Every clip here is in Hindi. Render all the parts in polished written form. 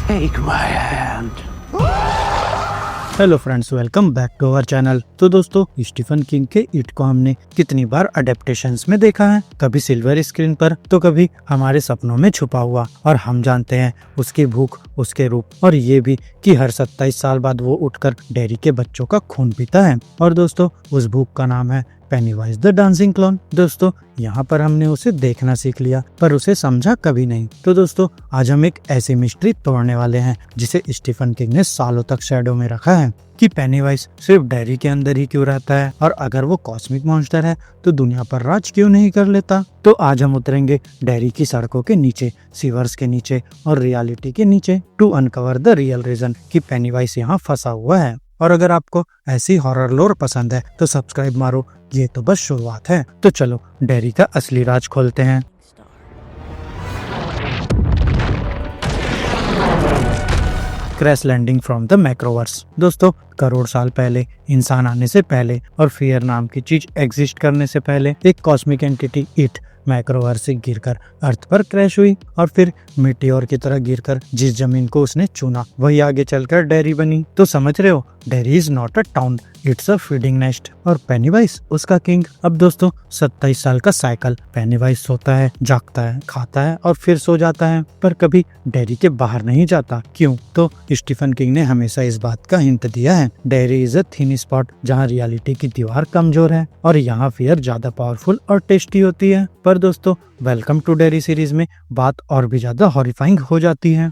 Take my hand. Hello friends, welcome back to our channel. तो दोस्तों, स्टीफन किंग के इट को हमने कितनी बार अडेप्टेशंस में देखा है, कभी सिल्वर स्क्रीन पर तो कभी हमारे सपनों में छुपा हुआ। और हम जानते हैं उसकी भूख, उसके रूप और ये भी कि हर 27 साल बाद वो उठकर डेरी के बच्चों का खून पीता है। और दोस्तों, उस भूख का नाम है पेनीवाइज द डांसिंग क्लाउन। दोस्तों, यहाँ पर हमने उसे देखना सीख लिया पर उसे समझा कभी नहीं। तो दोस्तों, आज हम एक ऐसी मिस्ट्री तोड़ने वाले हैं जिसे स्टीफन किंग ने सालों तक शैडो में रखा है कि पेनीवाइज सिर्फ डेरी के अंदर ही क्यों रहता है, और अगर वो कॉस्मिक मॉन्स्टर है तो दुनिया पर राज क्यों नहीं कर लेता। तो आज हम उतरेंगे डेरी की सड़कों के नीचे, सीवर्स के नीचे और रियलिटी के नीचे to uncover the real reason कि पेनीवाइज यहाँ फंसा हुआ है। और अगर आपको ऐसी हॉरर लोर पसंद है तो सब्सक्राइब मारो, ये तो बस शुरुआत है। तो चलो डेरी का असली राज खोलते हैं। Crash landing from the macroverse. दोस्तों, करोड़ साल पहले, इंसान आने से पहले और फियर नाम की चीज एग्जिस्ट करने से पहले, एक कॉस्मिक एंटिटी इट मैक्रोवर्स से गिरकर अर्थ पर क्रैश हुई और फिर मिटियोर की तरह गिरकर जिस जमीन को उसने चुना वही आगे चलकर डेरी बनी। तो समझ रहे हो, dairy is not a town, it's a feeding nest और पेनीवाइज उसका किंग। अब दोस्तों, 27 साल का साइकिल। पेनीवाइज सोता है, जागता है, खाता है और फिर सो जाता है, पर कभी डेरी के बाहर नहीं जाता। क्यों? तो स्टीफन किंग ने हमेशा इस बात का हिंट दिया है, dairy is a thin spot, जहाँ रियलिटी की दीवार कमजोर है और यहाँ फियर ज्यादा पावरफुल और टेस्टी होती है। पर दोस्तों, वेलकम टू डेरी सीरीज में बात और भी ज्यादा हॉरिफाइंग हो जाती है।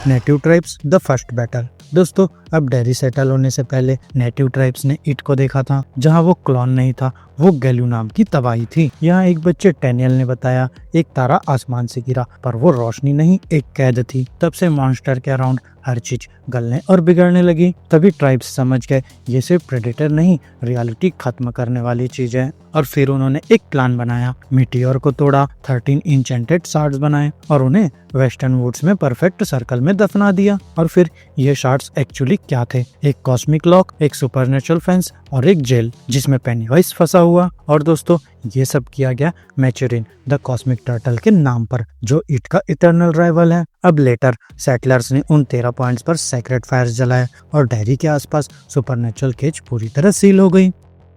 Native tribes the first battle. दोस्तों, अब डेरी सेटल होने से पहले नेटिव ट्राइब्स ने इट को देखा था, जहां वो क्लॉन नहीं था, वो गैलू नाम की तबाही थी। यहाँ एक बच्चे टेनियल ने बताया, एक तारा आसमान से गिरा पर वो रोशनी नहीं, एक कैद थी। तब से मॉन्स्टर के अराउंड हर चीज गलने और बिगड़ने लगी। तभी ट्राइब्स समझ गए ये सिर्फ प्रेडेटर नहीं, रियलिटी खत्म करने वाली चीज है। और फिर उन्होंने एक प्लान बनाया, मिटियोर को तोड़ा, 13 इंचेंटेड शार्ड्स बनाए और उन्हें वेस्टर्न वुड्स में परफेक्ट सर्कल में दफना दिया। और फिर ये शार्ड्स एक्चुअली क्या थे? एक कॉस्मिक लॉक, एक सुपरनेचुरल फेंस और एक जेल जिसमें पेनीवाइज फंसा हुआ। और दोस्तों, ये सब किया गया मैचुरिन द कॉस्मिक टर्टल के नाम पर, जो इट का इटर्नल राइवल है। अब लेटर सेटलर्स ने उन 13 पॉइंट्स पर सेक्रेट फायर्स जलाए और डेरी के आसपास सुपरनेचुरल केज पूरी तरह सील हो गई।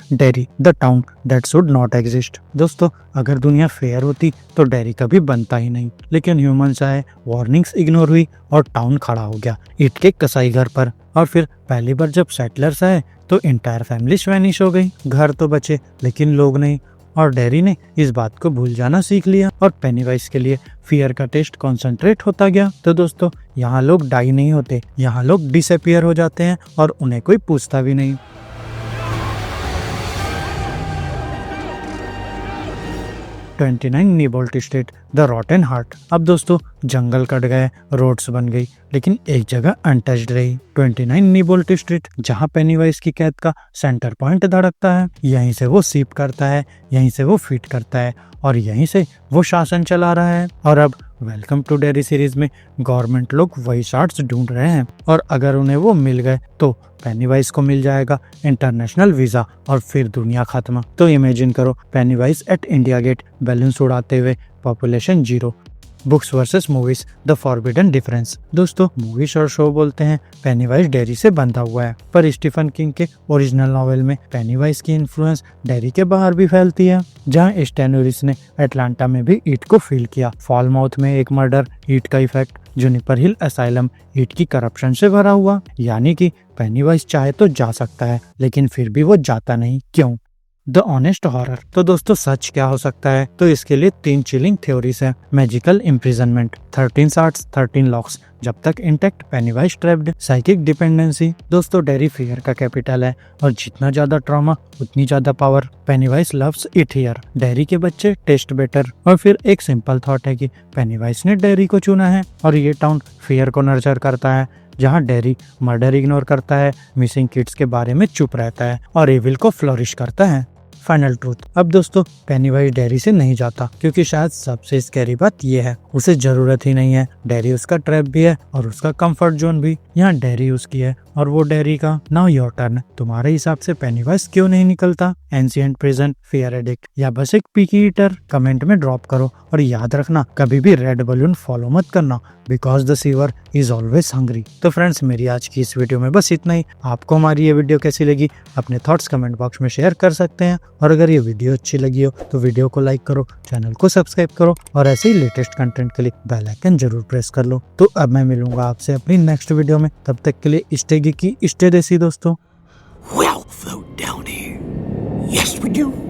Dairy the town that should not exist. दोस्तों, अगर दुनिया फेयर होती तो डेरी कभी बनता ही नहीं, लेकिन ह्यूमंस आए, वार्निंग्स इग्नोर हुई और टाउन खड़ा हो गया इट के कसाई घर पर। और फिर पहली बार जब सेटलर्स आए तो इंटायर फैमिली वैनिश हो गई। घर तो बचे लेकिन लोग नहीं, और डेरी ने इस बात को भूल जाना सीख लिया और पेनीवाइज के लिए फियर का टेस्ट कॉन्सेंट्रेट होता गया। तो दोस्तों, यहाँ लोग डाई नहीं होते, यहाँ लोग डिसअपियर हो जाते हैं और उन्हें कोई पूछता भी नहीं। 29 नीबोल्ट स्ट्रीट द रॉटन हार्ट। अब दोस्तों, जंगल कट गए, रोड्स बन गई, लेकिन एक जगह अनटच्ड रही, 29 नीबोल्ट स्ट्रीट, जहां पेनीवाइज की कैद का सेंटर पॉइंट धड़कता है। यहीं से वो सीप करता है, यहीं से वो फीट करता है और यहीं से वो शासन चला रहा है। और अब वेलकम टू डेरी सीरीज में गवर्नमेंट लोग वही शार्ट्स ढूंढ रहे हैं, और अगर उन्हें वो मिल गए तो पेनीवाइज को मिल जाएगा इंटरनेशनल वीजा और फिर दुनिया खत्म। तो इमेजिन करो, Pennywise at India Gate, balloons उड़ाते हुए, population 0। Books versus movies the forbidden difference. दोस्तों, मूवीज और शो बोलते हैं पेनीवाइज डेरी से बंधा हुआ है, पर स्टीफन किंग के ओरिजिनल नॉवेल में पेनीवाइज की इन्फ्लुएंस डेरी के बाहर भी फैलती है। जहां स्टैनोरिस ने अटलांटा में भी ईट को फील किया, फॉलमाउथ में एक मर्डर, ईट का इफेक्ट, जुनिपर हिल असाइलम, ईट की करप्शन से भरा हुआ। यानी कि पेनीवाइज चाहे तो जा सकता है, लेकिन फिर भी वो जाता नहीं। क्यों? The honest horror. तो दोस्तों, सच क्या हो सकता है? तो इसके लिए 3 चिलिंग थ्योरीज है। मैजिकल इम्प्रिजनमेंट, 13 शार्ट्स, 13 लॉक्स, जब तक intact, penny-wise trapped, psychic dependency. दोस्तों, डेरी फियर का कैपिटल है और जितना ज्यादा ट्रॉमा उतनी ज्यादा power. Penny-wise loves it here, dairy के बच्चे टेस्ट बेटर। और फिर एक सिंपल थॉट है कि पेनीवाइज ने डेरी को चुना है और ये टाउन फियर को नर्चर करता है, जहाँ डेरी मर्डर इग्नोर करता है, मिसिंग किड्स के बारे में चुप रहता है और एविल को फ्लोरिश करता है। Final truth. अब दोस्तों, पेनीवाइज डेरी से नहीं जाता, क्योंकि शायद सबसे स्कैरी बात ये है, उसे जरूरत ही नहीं है। डेरी उसका ट्रैप भी है और उसका कंफर्ट जोन भी। यहाँ डेरी उसकी है और वो डेरी का। नाउ योर टर्न, तुम्हारे हिसाब से पेनीवाइज क्यों नहीं निकलता? एंशिएंट प्रिजन, फियर एडिक्ट या बस एक पिकी ईटर? कमेंट में ड्रॉप करो और याद रखना कभी भी रेड बलून फॉलो मत करना, because the sewer is always hungry. तो फ्रेंड्स, मेरी आज की इस वीडियो में बस इतना ही। आपको हमारी ये वीडियो कैसी लगी अपने थॉट्स कमेंट बॉक्स में शेयर कर सकते हैं, और अगर ये वीडियो अच्छी लगी हो तो वीडियो को लाइक करो, चैनल को सब्सक्राइब करो और ऐसे ही लेटेस्ट कंटेंट के लिए बेल आइकन जरूर प्रेस कर लो। तो अब मैं मिलूंगा आपसे अपनी नेक्स्ट वीडियो में, तब तक के लिए स्टे geeky, स्टे देसी दोस्तों। We'll float down here. Yes, we do.